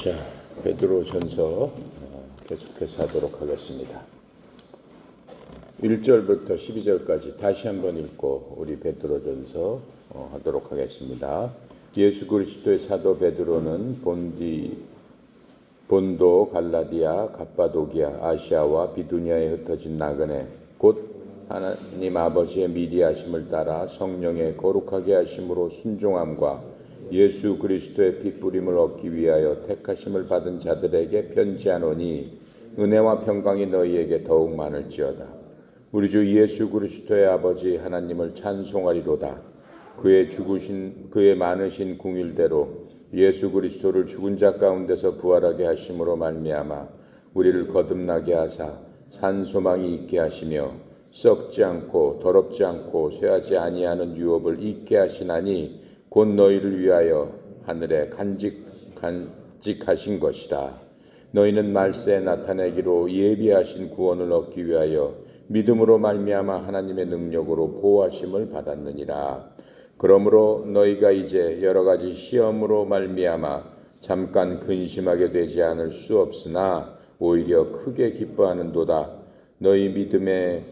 자, 베드로전서 계속해서 하도록 하겠습니다. 1절부터 12절까지 다시 한번 읽고 우리 베드로전서 하도록 하겠습니다. 예수 그리스도의 사도 베드로는 본도, 갈라디아, 갑바도기아, 아시아와 비두니아에 흩어진 나그네 곧 하나님 아버지의 미리 하심을 따라 성령의 거룩하게 하심으로 순종함과 예수 그리스도의 핏부림을 얻기 위하여 택하심을 받은 자들에게 편지하노니 은혜와 평강이 너희에게 더욱 많을지어다. 우리 주 예수 그리스도의 아버지 하나님을 찬송하리로다. 그의 많으신 궁일대로 예수 그리스도를 죽은 자 가운데서 부활하게 하심으로 말미암아 우리를 거듭나게 하사 산 소망이 있게 하시며 썩지 않고 더럽지 않고 쇠하지 아니하는 유업을 잊게 하시나니 곧 너희를 위하여 하늘에 간직하신 것이라. 너희는 말세에 나타내기로 예비하신 구원을 얻기 위하여 믿음으로 말미암아 하나님의 능력으로 보호하심을 받았느니라. 그러므로 너희가 이제 여러 가지 시험으로 말미암아 잠깐 근심하게 되지 않을 수 없으나 오히려 크게 기뻐하는도다. 너희 믿음의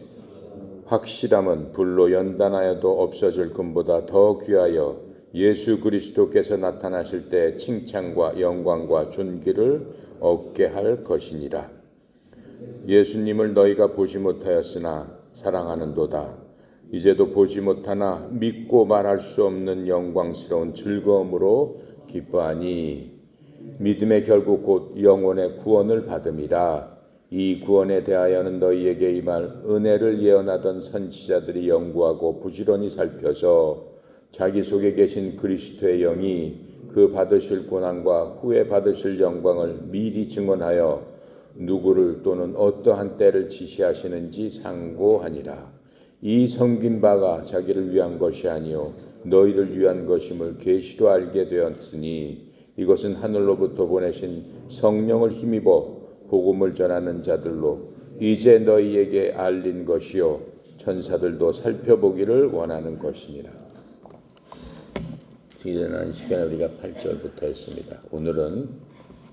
확실함은 불로 연단하여도 없어질 금보다 더 귀하여 예수 그리스도께서 나타나실 때 칭찬과 영광과 존귀를 얻게 할 것이니라. 예수님을 너희가 보지 못하였으나 사랑하는도다. 이제도 보지 못하나 믿고 말할 수 없는 영광스러운 즐거움으로 기뻐하니 믿음의 결국 곧 영혼의 구원을 받음이라. 이 구원에 대하여는 너희에게 임할 은혜를 예언하던 선지자들이 연구하고 부지런히 살펴서 자기 속에 계신 그리스도의 영이 그 받으실 고난과 후에 받으실 영광을 미리 증언하여 누구를 또는 어떠한 때를 지시하시는지 상고하니라. 이 섬긴 바가 자기를 위한 것이 아니요 너희를 위한 것임을 계시로 알게 되었으니 이것은 하늘로부터 보내신 성령을 힘입어 복음을 전하는 자들로 이제 너희에게 알린 것이요 천사들도 살펴보기를 원하는 것이니라. 지난 시간에 우리가 8절부터 했습니다. 오늘은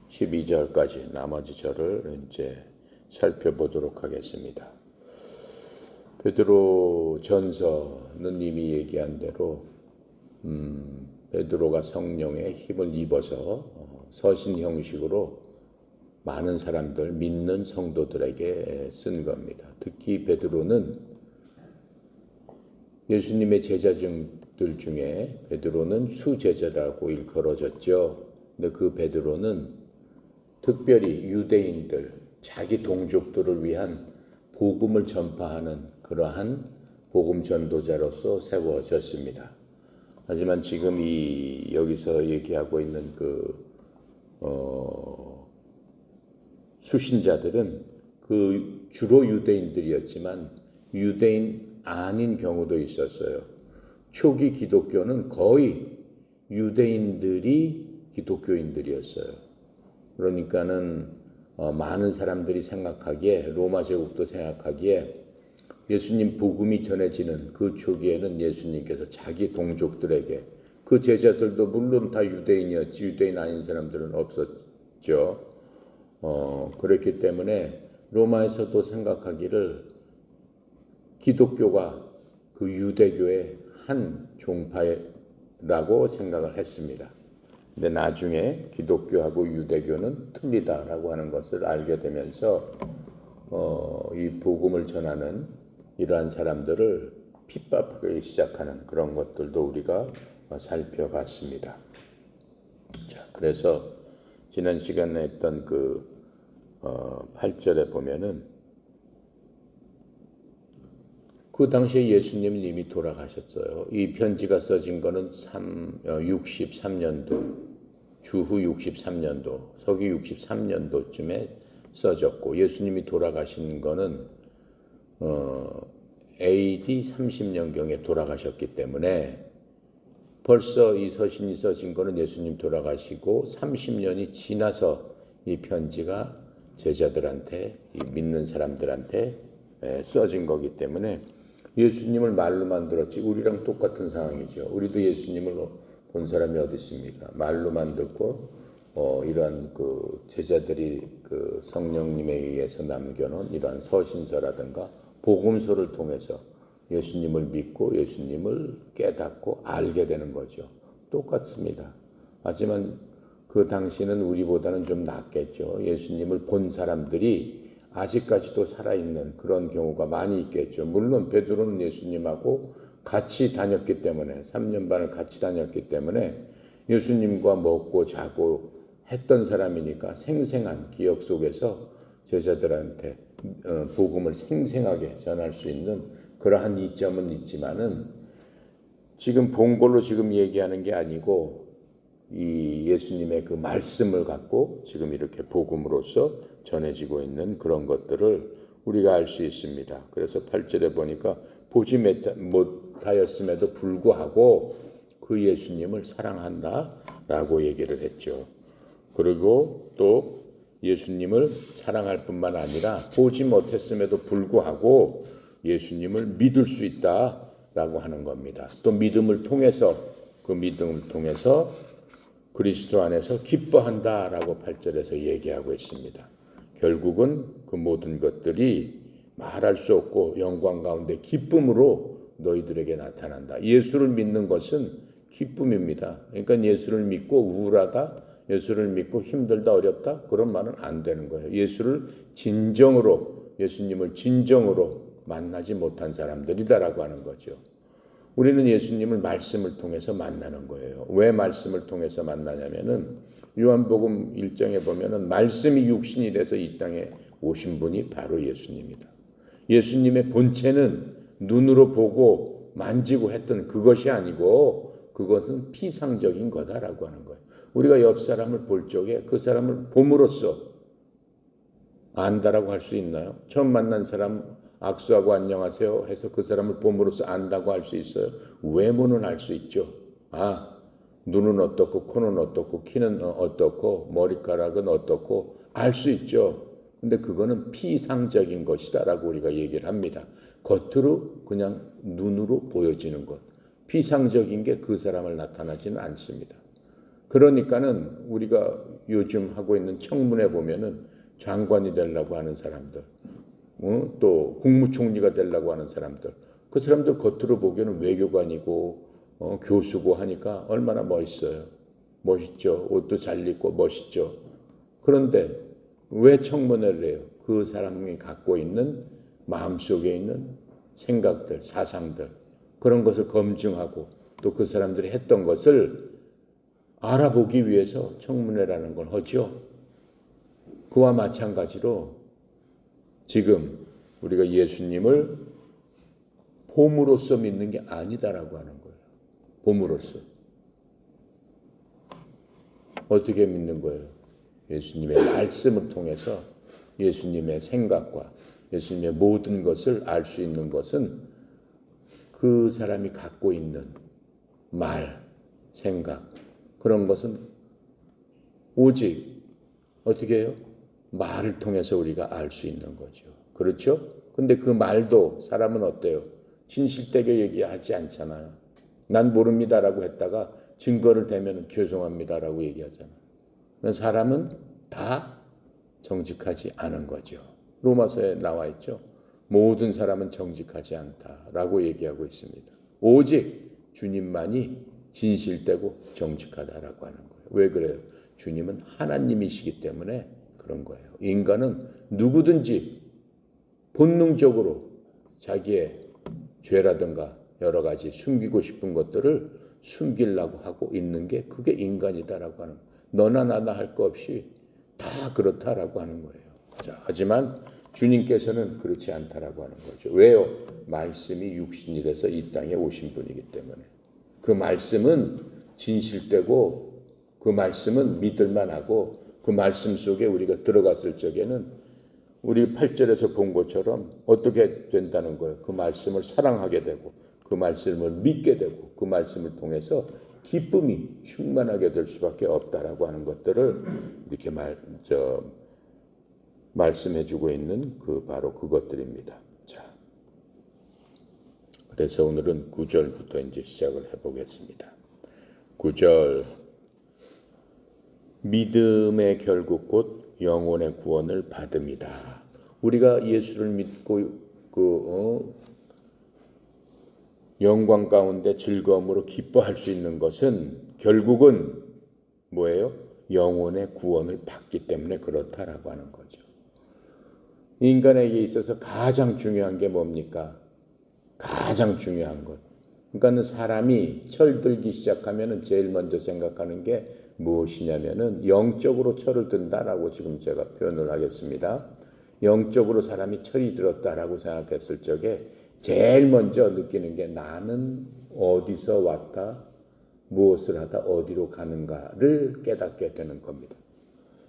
12절까지 나머지 절을 이제 살펴보도록 하겠습니다. 베드로 전서는 이미 얘기한 대로 베드로가 성령의 힘을 입어서 서신 형식으로 많은 사람들, 믿는 성도들에게 쓴 겁니다. 특히 베드로는 예수님의 제자들 중에 베드로는 수제자라고 일컬어졌죠. 근데 그 베드로는 특별히 유대인들, 자기 동족들을 위한 복음을 전파하는 그러한 복음 전도자로서 세워졌습니다. 하지만 지금 여기서 얘기하고 있는 수신자들은 주로 유대인들이었지만 유대인 아닌 경우도 있었어요. 초기 기독교는 거의 유대인들이 기독교인들이었어요. 그러니까는 많은 사람들이 생각하기에 로마 제국도 생각하기에 예수님 복음이 전해지는 그 초기에는 예수님께서 자기 동족들에게 그 제자들도 물론 다 유대인이었지 유대인 아닌 사람들은 없었죠. 그렇기 때문에 로마에서도 생각하기를 기독교가 그 유대교의 한 종파라고 생각을 했습니다. 근데 나중에 기독교하고 유대교는 틀리다라고 하는 것을 알게 되면서 이 복음을 전하는 이러한 사람들을 핍박하기 시작하는 그런 것들도 우리가 살펴봤습니다. 자, 그래서 지난 시간에 했던 8절에 보면은 그 당시에 예수님은 이미 돌아가셨어요. 이 편지가 써진 거는 63년도, 주후 63년도, 서기 63년도쯤에 써졌고 예수님이 돌아가신 거는 AD 30년경에 돌아가셨기 때문에 벌써 이 서신이 써진 거는 예수님 돌아가시고 30년이 지나서 이 편지가 제자들한테, 믿는 사람들한테 써진 거기 때문에 예수님을 말로만 들었지 우리랑 똑같은 상황이죠. 우리도 예수님을 본 사람이 어디 있습니까? 말로만 듣고 이런 그 제자들이 그 성령님에 의해서 남겨놓은 이러한 서신서라든가 복음서를 통해서 예수님을 믿고 예수님을 깨닫고 알게 되는 거죠. 똑같습니다. 하지만 그 당시는 우리보다는 좀 낫겠죠. 예수님을 본 사람들이 아직까지도 살아있는 그런 경우가 많이 있겠죠. 물론 베드로는 예수님하고 같이 다녔기 때문에 3년 반을 같이 다녔기 때문에 예수님과 먹고 자고 했던 사람이니까 생생한 기억 속에서 제자들한테 복음을 생생하게 전할 수 있는 그러한 이점은 있지만은 지금 본 걸로 지금 얘기하는 게 아니고 이 예수님의 그 말씀을 갖고 지금 이렇게 복음으로써 전해지고 있는 그런 것들을 우리가 알 수 있습니다. 그래서 8절에 보니까 보지 못하였음에도 불구하고 그 예수님을 사랑한다라고 얘기를 했죠. 그리고 또 예수님을 사랑할 뿐만 아니라 보지 못했음에도 불구하고 예수님을 믿을 수 있다라고 하는 겁니다. 또 믿음을 통해서 그 믿음을 통해서 그리스도 안에서 기뻐한다라고 8절에서 얘기하고 있습니다. 결국은 그 모든 것들이 말할 수 없고 영광 가운데 기쁨으로 너희들에게 나타난다. 예수를 믿는 것은 기쁨입니다. 그러니까 예수를 믿고 우울하다, 예수를 믿고 힘들다, 어렵다 그런 말은 안 되는 거예요. 예수님을 진정으로 만나지 못한 사람들이다라고 하는 거죠. 우리는 예수님을 말씀을 통해서 만나는 거예요. 왜 말씀을 통해서 만나냐면은 요한복음 1장에 보면은 말씀이 육신이 돼서 이 땅에 오신 분이 바로 예수님이다. 예수님의 본체는 눈으로 보고 만지고 했던 그것이 아니고 그것은 피상적인 거다라고 하는 거예요. 우리가 옆 사람을 볼 적에 그 사람을 봄으로써 안다라고 할 수 있나요? 처음 만난 사람 악수하고 안녕하세요 해서 그 사람을 봄으로써 안다고 할 수 있어요? 외모는 알 수 있죠. 눈은 어떻고 코는 어떻고 키는 어떻고 머리카락은 어떻고 알 수 있죠. 근데 그거는 피상적인 것이다라고 우리가 얘기를 합니다. 겉으로 그냥 눈으로 보여지는 것. 피상적인 게 그 사람을 나타나지는 않습니다. 그러니까는 우리가 요즘 하고 있는 청문회 보면은 장관이 되려고 하는 사람들, 또 국무총리가 되려고 하는 사람들, 그 사람들 겉으로 보기에는 외교관이고 교수고 하니까 얼마나 멋있어요. 멋있죠. 옷도 잘 입고 멋있죠. 그런데 왜 청문회를 해요? 그 사람이 갖고 있는 마음속에 있는 생각들, 사상들 그런 것을 검증하고 또 그 사람들이 했던 것을 알아보기 위해서 청문회라는 걸 하죠. 그와 마찬가지로 지금 우리가 예수님을 봄으로써 믿는 게 아니다라고 하는 거예요. 봄으로써. 어떻게 믿는 거예요? 예수님의 말씀을 통해서 예수님의 생각과 예수님의 모든 것을 알 수 있는 것은 그 사람이 갖고 있는 말, 생각 그런 것은 오직 어떻게 해요? 말을 통해서 우리가 알 수 있는 거죠. 그렇죠? 근데 그 말도 사람은 어때요? 진실되게 얘기하지 않잖아요. 난 모릅니다라고 했다가 증거를 대면 죄송합니다라고 얘기하잖아요. 사람은 다 정직하지 않은 거죠. 로마서에 나와 있죠. 모든 사람은 정직하지 않다라고 얘기하고 있습니다. 오직 주님만이 진실되고 정직하다라고 하는 거예요. 왜 그래요? 주님은 하나님이시기 때문에 그런 거예요. 인간은 누구든지 본능적으로 자기의 죄라든가 여러 가지 숨기고 싶은 것들을 숨기려고 하고 있는 게 그게 인간이다라고 하는 거예요. 너나 나나 할 거 없이 다 그렇다라고 하는 거예요. 자, 하지만 주님께서는 그렇지 않다라고 하는 거죠. 왜요? 말씀이 육신이 돼서 이 땅에 오신 분이기 때문에. 그 말씀은 진실되고 그 말씀은 믿을만하고 그 말씀 속에 우리가 들어갔을 적에는 우리 8절에서 본 것처럼 어떻게 된다는 거예요. 그 말씀을 사랑하게 되고 그 말씀을 믿게 되고 그 말씀을 통해서 기쁨이 충만하게 될 수밖에 없다라고 하는 것들을 이렇게 말씀해주고 있는 그 바로 그것들입니다. 자, 그래서 오늘은 9절부터 이제 시작을 해보겠습니다. 9절 믿음의 결국 곧 영혼의 구원을 받음이다. 우리가 예수를 믿고 영광 가운데 즐거움으로 기뻐할 수 있는 것은 결국은 뭐예요? 영혼의 구원을 받기 때문에 그렇다라고 하는 거죠. 인간에게 있어서 가장 중요한 게 뭡니까? 가장 중요한 것. 그러니까 사람이 철들기 시작하면 제일 먼저 생각하는 게 무엇이냐면은 영적으로 철을 든다라고 지금 제가 표현을 하겠습니다. 영적으로 사람이 철이 들었다라고 생각했을 적에 제일 먼저 느끼는 게 나는 어디서 왔다, 무엇을 하다 어디로 가는가를 깨닫게 되는 겁니다.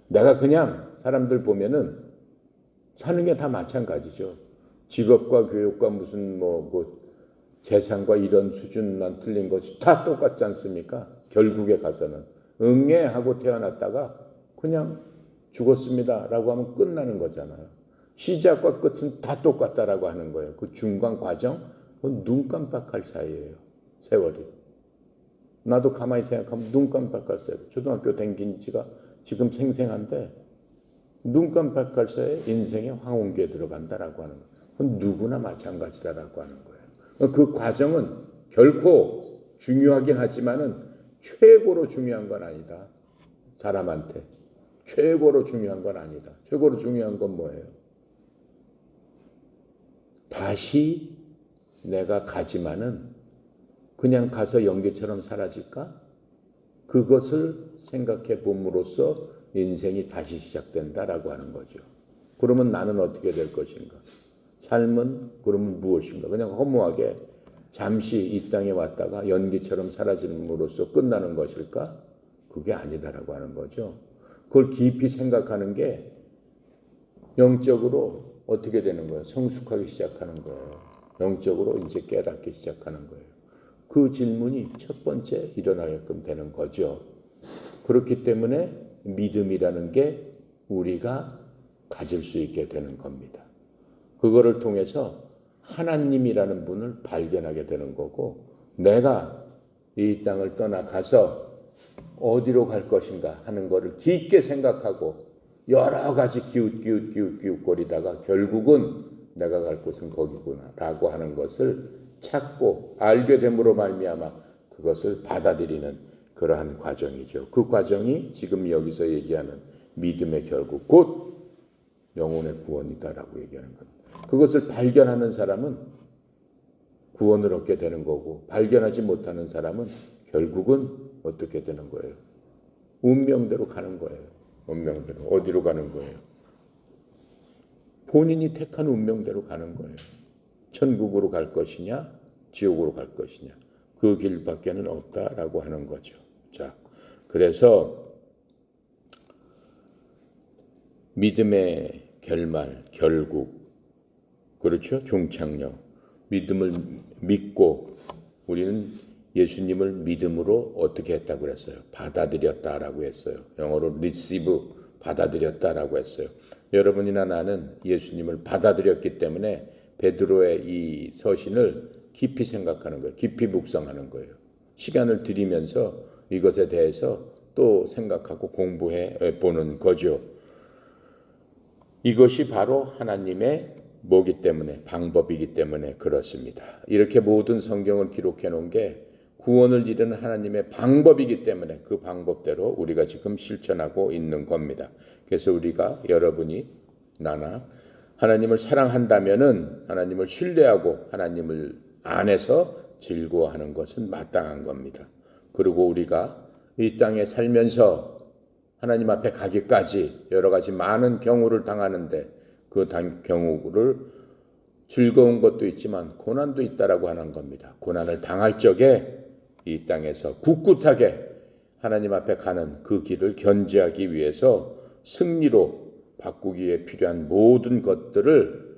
내가 그냥 사람들 보면은 사는 게 다 마찬가지죠. 직업과 교육과 무슨 재산과 이런 수준만 틀린 것이 다 똑같지 않습니까? 결국에 가서는 응애하고 태어났다가 그냥 죽었습니다라고 하면 끝나는 거잖아요. 시작과 끝은 다 똑같다라고 하는 거예요. 그 중간 과정, 그건 눈 깜빡할 사이예요. 세월이. 나도 가만히 생각하면 눈 깜빡할 사이. 초등학교 다닌 지가 지금 생생한데 눈 깜빡할 사이에 인생의 황혼기에 들어간다라고 하는 거예요. 그건 누구나 마찬가지다라고 하는 거예요. 그 과정은 결코 중요하긴 하지만은 최고로 중요한 건 아니다. 사람한테. 최고로 중요한 건 아니다. 최고로 중요한 건 뭐예요? 다시 내가 가지만은 그냥 가서 연기처럼 사라질까? 그것을 생각해 봄으로써 인생이 다시 시작된다라고 하는 거죠. 그러면 나는 어떻게 될 것인가? 삶은 그러면 무엇인가? 그냥 허무하게 잠시 이 땅에 왔다가 연기처럼 사라짐으로써 끝나는 것일까? 그게 아니다라고 하는 거죠. 그걸 깊이 생각하는 게 영적으로 어떻게 되는 거예요? 성숙하기 시작하는 거예요. 영적으로 이제 깨닫기 시작하는 거예요. 그 질문이 첫 번째 일어나게끔 되는 거죠. 그렇기 때문에 믿음이라는 게 우리가 가질 수 있게 되는 겁니다. 그거를 통해서 하나님이라는 분을 발견하게 되는 거고, 내가 이 땅을 떠나가서 어디로 갈 것인가 하는 거를 깊게 생각하고 여러 가지 기웃거리다가 결국은 내가 갈 곳은 거기구나 라고 하는 것을 찾고 알게 됨으로 말미암아 그것을 받아들이는 그러한 과정이죠. 그 과정이 지금 여기서 얘기하는 믿음의 결국 곧 영혼의 구원이다라고 얘기하는 겁니다. 그것을 발견하는 사람은 구원을 얻게 되는 거고, 발견하지 못하는 사람은 결국은 어떻게 되는 거예요? 운명대로 가는 거예요. 운명대로. 어디로 가는 거예요? 본인이 택한 운명대로 가는 거예요. 천국으로 갈 것이냐, 지옥으로 갈 것이냐. 그 길밖에는 없다라고 하는 거죠. 자, 그래서 믿음의 결말, 결국, 그렇죠? 종착역. 믿음을 믿고 우리는 예수님을 믿음으로 어떻게 했다고 그랬어요? 받아들였다라고 했어요. 영어로 receive, 받아들였다라고 했어요. 여러분이나 나는 예수님을 받아들였기 때문에 베드로의 이 서신을 깊이 생각하는 거예요. 깊이 묵상하는 거예요. 시간을 들이면서 이것에 대해서 또 생각하고 공부해 보는 거죠. 이것이 바로 하나님의 뭐기 때문에, 방법이기 때문에 그렇습니다. 이렇게 모든 성경을 기록해 놓은 게 구원을 이루는 하나님의 방법이기 때문에 그 방법대로 우리가 지금 실천하고 있는 겁니다. 그래서 우리가, 여러분이, 나나 하나님을 사랑한다면은 하나님을 신뢰하고 하나님을 안에서 즐거워하는 것은 마땅한 겁니다. 그리고 우리가 이 땅에 살면서 하나님 앞에 가기까지 여러 가지 많은 경우를 당하는데 그 경우를 즐거운 것도 있지만 고난도 있다라고 하는 겁니다. 고난을 당할 적에 이 땅에서 굳굳하게 하나님 앞에 가는 그 길을 견지하기 위해서 승리로 바꾸기에 필요한 모든 것들을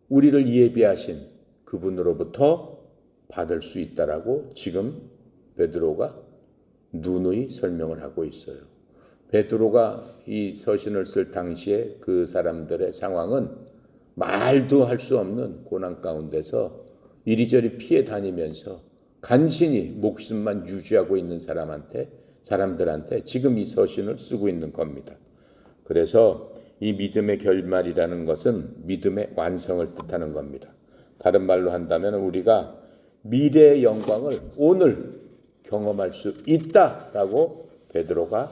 우리를 예비하신 그분으로부터 받을 수 있다라고 지금 베드로가 누누이 설명을 하고 있어요. 베드로가 이 서신을 쓸 당시에 그 사람들의 상황은 말도 할 수 없는 고난 가운데서 이리저리 피해 다니면서 간신히 목숨만 유지하고 있는 사람한테 사람들한테 지금 이 서신을 쓰고 있는 겁니다. 그래서 이 믿음의 결말이라는 것은 믿음의 완성을 뜻하는 겁니다. 다른 말로 한다면 우리가 미래의 영광을 오늘 경험할 수 있다라고 베드로가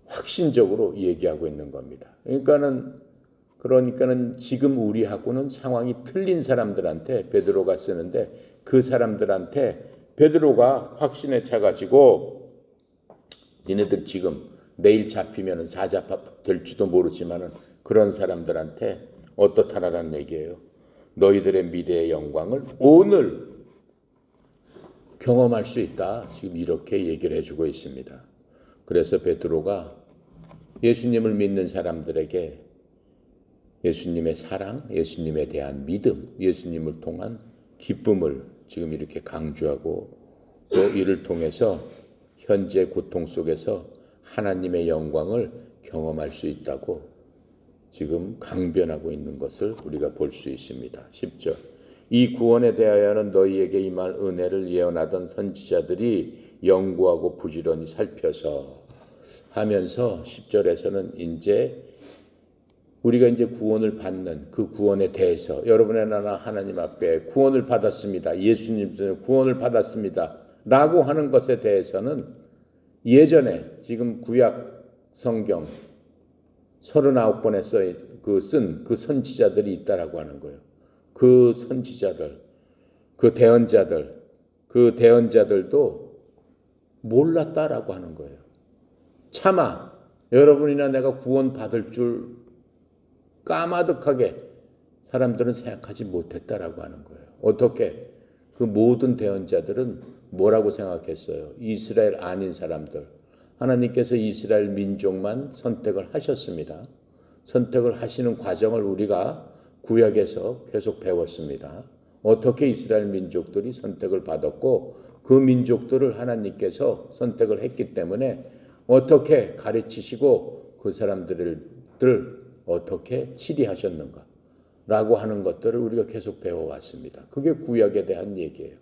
확신적으로 얘기하고 있는 겁니다. 그러니까는 지금 우리하고는 상황이 틀린 사람들한테 베드로가 쓰는데 그 사람들한테 베드로가 확신에 차가지고 니네들 지금 내일 잡히면 사자밥 될지도 모르지만은 그런 사람들한테 어떻다라는 얘기예요. 너희들의 미래의 영광을 오늘 경험할 수 있다. 지금 이렇게 얘기를 해주고 있습니다. 그래서 베드로가 예수님을 믿는 사람들에게 예수님의 사랑, 예수님에 대한 믿음, 예수님을 통한 기쁨을 지금 이렇게 강조하고 또 이를 통해서 현재 고통 속에서 하나님의 영광을 경험할 수 있다고 지금 강변하고 있는 것을 우리가 볼 수 있습니다. 10절. 이 구원에 대하여는 너희에게 임할 은혜를 예언하던 선지자들이 연구하고 부지런히 살펴서 하면서 10절에서는 우리가 이제 구원을 받는 그 구원에 대해서 여러분의 나라 하나님 앞에 구원을 받았습니다. 예수님 구원을 받았습니다. 라고 하는 것에 대해서는 예전에 지금 구약 성경 39권에 쓴 그 선지자들이 있다라고 하는 거예요. 그 선지자들, 그 대언자들도 몰랐다라고 하는 거예요. 차마 여러분이나 내가 구원 받을 줄 까마득하게 사람들은 생각하지 못했다라고 하는 거예요. 어떻게? 그 모든 대언자들은 뭐라고 생각했어요? 이스라엘 아닌 사람들. 하나님께서 이스라엘 민족만 선택을 하셨습니다. 선택을 하시는 과정을 우리가 구약에서 계속 배웠습니다. 어떻게 이스라엘 민족들이 선택을 받았고 그 민족들을 하나님께서 선택을 했기 때문에 어떻게 가르치시고 그 사람들을 어떻게 치리하셨는가 라고 하는 것들을 우리가 계속 배워왔습니다. 그게 구약에 대한 얘기예요.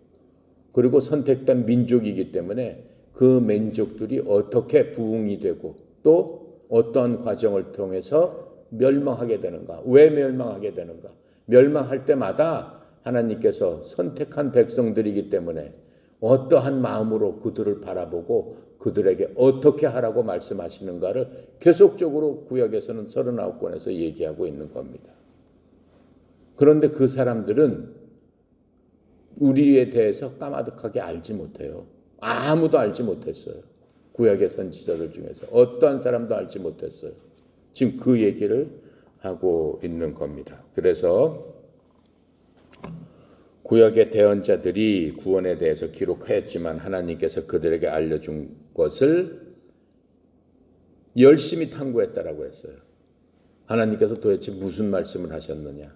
그리고 선택된 민족이기 때문에 그 민족들이 어떻게 부흥이 되고 또 어떠한 과정을 통해서 멸망하게 되는가. 왜 멸망하게 되는가. 멸망할 때마다 하나님께서 선택한 백성들이기 때문에 어떠한 마음으로 그들을 바라보고 그들에게 어떻게 하라고 말씀하시는가를 계속적으로 구약에서는 39권에서 얘기하고 있는 겁니다. 그런데 그 사람들은 우리에 대해서 까마득하게 알지 못해요. 아무도 알지 못했어요. 구약의 선지자들 중에서 어떠한 사람도 알지 못했어요. 지금 그 얘기를 하고 있는 겁니다. 그래서 구약의 대언자들이 구원에 대해서 기록하였지만 하나님께서 그들에게 알려준 것을 열심히 탐구했다라고 했어요. 하나님께서 도대체 무슨 말씀을 하셨느냐.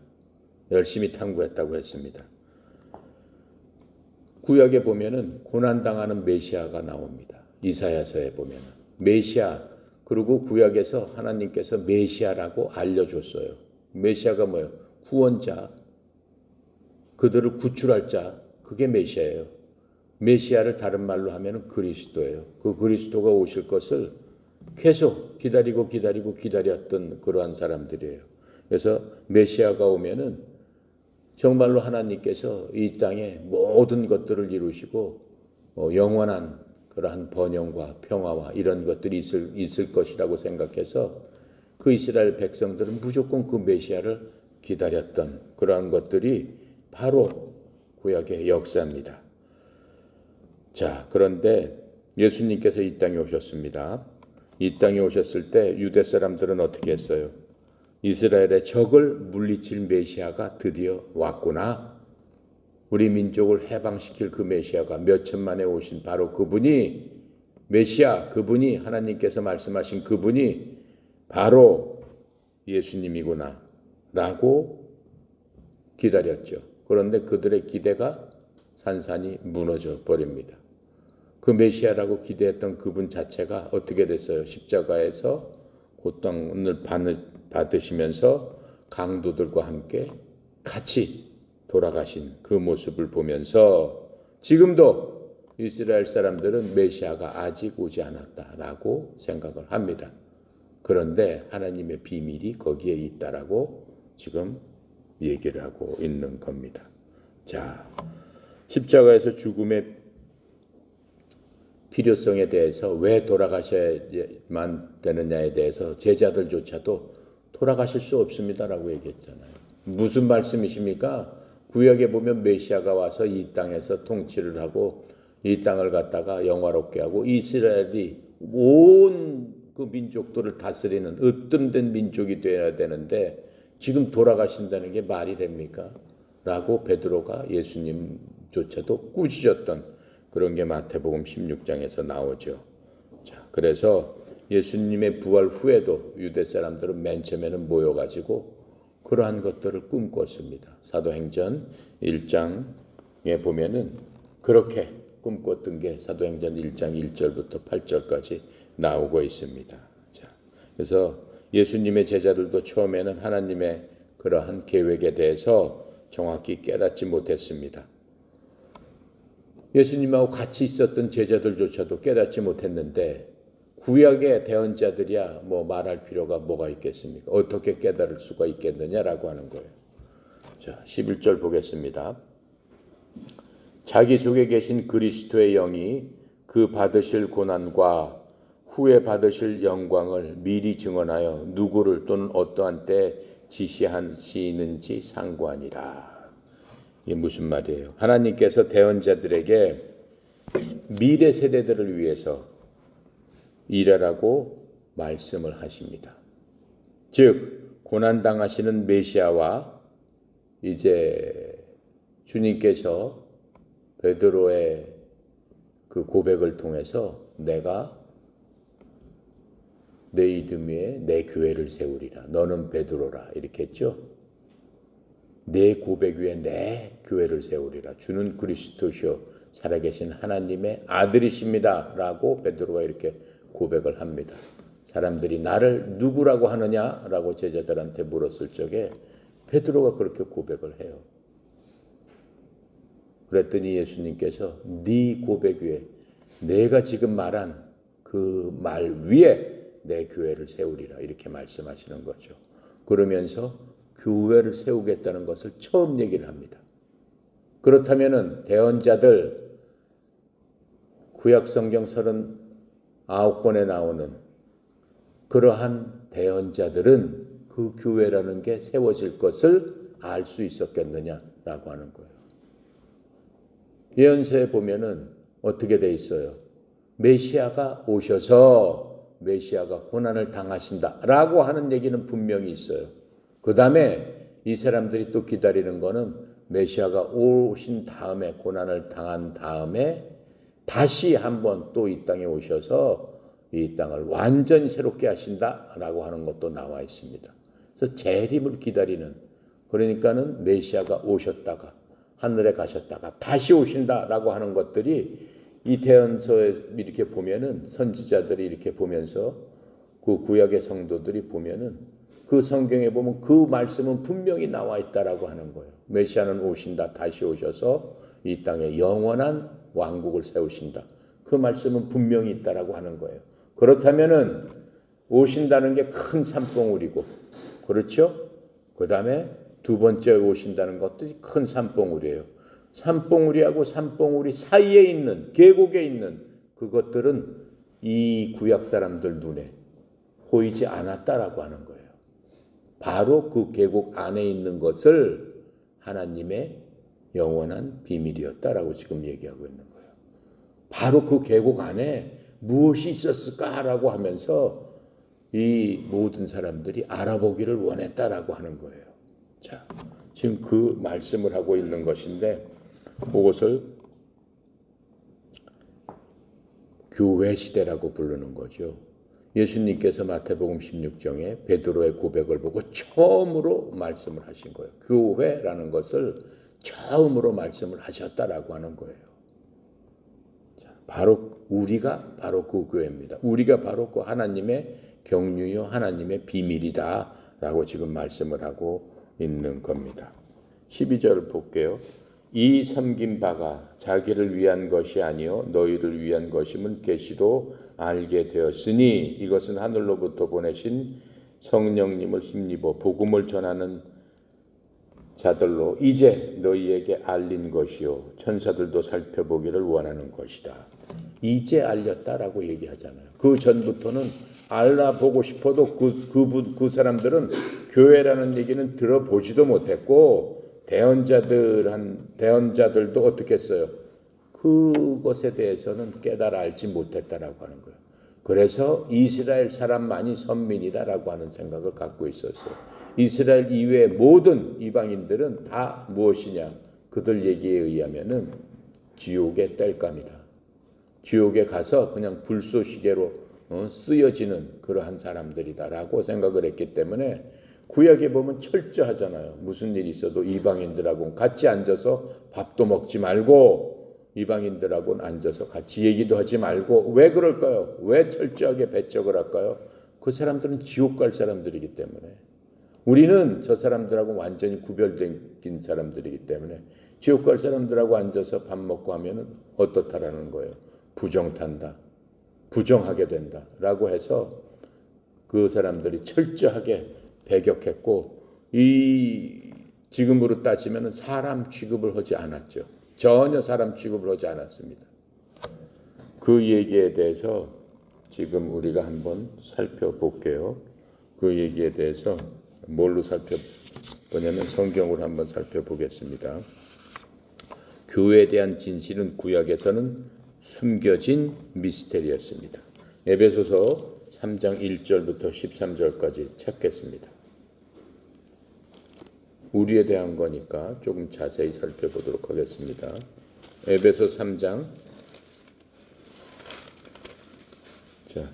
열심히 탐구했다고 했습니다. 구약에 보면은 고난당하는 메시아가 나옵니다. 이사야서에 보면은 메시아, 그리고 구약에서 하나님께서 메시아라고 알려줬어요. 메시아가 뭐예요? 구원자, 그들을 구출할 자, 그게 메시아예요. 메시아를 다른 말로 하면은 그리스도예요. 그 그리스도가 오실 것을 계속 기다렸던 그러한 사람들이에요. 그래서 메시아가 오면은 정말로 하나님께서 이 땅에 모든 것들을 이루시고 영원한 그러한 번영과 평화와 이런 것들이 있을 것이라고 생각해서 그 이스라엘 백성들은 무조건 그 메시아를 기다렸던 그러한 것들이 바로 구약의 역사입니다. 자, 그런데 예수님께서 이 땅에 오셨습니다. 이 땅에 오셨을 때 유대 사람들은 어떻게 했어요? 이스라엘의 적을 물리칠 메시아가 드디어 왔구나. 우리 민족을 해방시킬 그 메시아가 몇천 만에 오신 바로 그분이 메시아, 그분이 하나님께서 말씀하신 그분이 바로 예수님이구나 라고 기다렸죠. 그런데 그들의 기대가 산산이 무너져 버립니다. 그 메시아라고 기대했던 그분 자체가 어떻게 됐어요? 십자가에서 고통을 받으시면서 강도들과 함께 같이 돌아가신 그 모습을 보면서 지금도 이스라엘 사람들은 메시아가 아직 오지 않았다라고 생각을 합니다. 그런데 하나님의 비밀이 거기에 있다라고 지금 얘기를 하고 있는 겁니다. 자, 십자가에서 죽음의 필요성에 대해서 왜 돌아가셔야만 되느냐에 대해서 제자들조차도 돌아가실 수 없습니다라고 얘기했잖아요. 무슨 말씀이십니까? 구약에 보면 메시아가 와서 이 땅에서 통치를 하고 이 땅을 갖다가 영화롭게 하고 이스라엘이 온 그 민족들을 다스리는 으뜸된 민족이 되어야 되는데 지금 돌아가신다는 게 말이 됩니까? 라고 베드로가 예수님조차도 꾸짖었던 그런 게 마태복음 16장에서 나오죠. 자, 그래서 예수님의 부활 후에도 유대 사람들은 맨 처음에는 모여가지고 그러한 것들을 꿈꿨습니다. 사도행전 1장에 보면은 그렇게 꿈꿨던 게 사도행전 1장 1절부터 8절까지 나오고 있습니다. 자, 그래서 예수님의 제자들도 처음에는 하나님의 그러한 계획에 대해서 정확히 깨닫지 못했습니다. 예수님하고 같이 있었던 제자들조차도 깨닫지 못했는데 구약의 대언자들이야 뭐 말할 필요가 뭐가 있겠습니까? 어떻게 깨달을 수가 있겠느냐라고 하는 거예요. 자, 11절 보겠습니다. 자기 속에 계신 그리스도의 영이 그 받으실 고난과 후에 받으실 영광을 미리 증언하여 누구를 또는 어떠한 때 지시하시는지 상관이라. 이게 무슨 말이에요? 하나님께서 대언자들에게 미래 세대들을 위해서 일하라고 말씀을 하십니다. 즉 고난당하시는 메시아와 이제 주님께서 베드로의 그 고백을 통해서 내가 내 이름 위에 내 교회를 세우리라. 너는 베드로라. 이렇게 했죠. 내 고백 위에 내 교회를 세우리라. 주는 그리스도시요 살아계신 하나님의 아들이십니다. 라고 베드로가 이렇게 고백을 합니다. 사람들이 나를 누구라고 하느냐라고 제자들한테 물었을 적에 베드로가 그렇게 고백을 해요. 그랬더니 예수님께서 네 고백 위에 내가 지금 말한 그 말 위에 내 교회를 세우리라 이렇게 말씀하시는 거죠. 그러면서 교회를 세우겠다는 것을 처음 얘기를 합니다. 그렇다면은 대언자들 구약 성경 39권에 나오는 그러한 대언자들은 그 교회라는 게 세워질 것을 알 수 있었겠느냐라고 하는 거예요. 예언서에 보면은 어떻게 돼 있어요? 메시아가 오셔서 메시아가 고난을 당하신다라고 하는 얘기는 분명히 있어요. 그 다음에 이 사람들이 또 기다리는 거는 메시아가 오신 다음에 고난을 당한 다음에 다시 한번 또 이 땅에 오셔서 이 땅을 완전히 새롭게 하신다라고 하는 것도 나와 있습니다. 그래서 재림을 기다리는 그러니까는 메시아가 오셨다가 하늘에 가셨다가 다시 오신다라고 하는 것들이 이 대언서에 이렇게 보면은 선지자들이 이렇게 보면서 그 구약의 성도들이 보면은 그 성경에 보면 그 말씀은 분명히 나와 있다라고 하는 거예요. 메시아는 오신다. 다시 오셔서 이 땅에 영원한 왕국을 세우신다. 그 말씀은 분명히 있다라고 하는 거예요. 그렇다면은 오신다는 게 큰 산봉우리고 그렇죠? 그다음에 두 번째 오신다는 것들이 큰 산봉우리예요. 산봉우리하고 산봉우리 사이에 있는 계곡에 있는 그것들은 이 구약 사람들 눈에 보이지 않았다라고 하는 거예요. 바로 그 계곡 안에 있는 것을 하나님의 영원한 비밀이었다라고 지금 얘기하고 있는 거예요. 바로 그 계곡 안에 무엇이 있었을까라고 하면서 이 모든 사람들이 알아보기를 원했다라고 하는 거예요. 자, 지금 그 말씀을 하고 있는 것인데 그것을 교회 시대라고 부르는 거죠. 예수님께서 마태복음 16장에 베드로의 고백을 보고 처음으로 말씀을 하신 거예요. 교회라는 것을 처음으로 말씀을 하셨다라고 하는 거예요. 자, 바로 우리가 바로 그 교회입니다. 우리가 바로 그 하나님의 경륜이요 하나님의 비밀이다라고 지금 말씀을 하고 있는 겁니다. 12절 볼게요. 이 섬긴 바가 자기를 위한 것이 아니요 너희를 위한 것임을 계시로 알게 되었으니 이것은 하늘로부터 보내신 성령님을 힘입어 복음을 전하는 자들로 이제 너희에게 알린 것이요 천사들도 살펴보기를 원하는 것이다. 이제 알렸다라고 얘기하잖아요. 그 전부터는 알아보고 싶어도 그 사람들은 교회라는 얘기는 들어보지도 못했고 대언자들도 어떻게 했어요? 그것에 대해서는 깨달아 알지 못했다라고 하는 거예요. 그래서 이스라엘 사람만이 선민이다라고 하는 생각을 갖고 있었어요. 이스라엘 이외의 모든 이방인들은 다 무엇이냐? 그들 얘기에 의하면은 지옥의 땔감이다. 지옥에 가서 그냥 불쏘시개로 쓰여지는 그러한 사람들이다라고 생각을 했기 때문에 구약에 보면 철저하잖아요. 무슨 일이 있어도 이방인들하고 같이 앉아서 밥도 먹지 말고 이방인들하고는 앉아서 같이 얘기도 하지 말고 왜 그럴까요? 왜 철저하게 배척을 할까요? 그 사람들은 지옥 갈 사람들이기 때문에 우리는 저 사람들하고 완전히 구별된 사람들이기 때문에 지옥 갈 사람들하고 앉아서 밥 먹고 하면은 어떻다라는 거예요. 부정탄다. 부정하게 된다라고 해서 그 사람들이 철저하게 배격했고 지금으로 따지면 사람 취급을 하지 않았죠. 전혀 사람 취급을 하지 않았습니다. 그 얘기에 대해서 지금 우리가 한번 살펴볼게요. 그 얘기에 대해서 뭘로 살펴보냐면 성경으로 한번 살펴보겠습니다. 교회에 대한 진실은 구약에서는 숨겨진 미스테리였습니다. 에베소서 3장 1절부터 13절까지 찾겠습니다. 우리에 대한 거니까 조금 자세히 살펴보도록 하겠습니다. 에베소 3장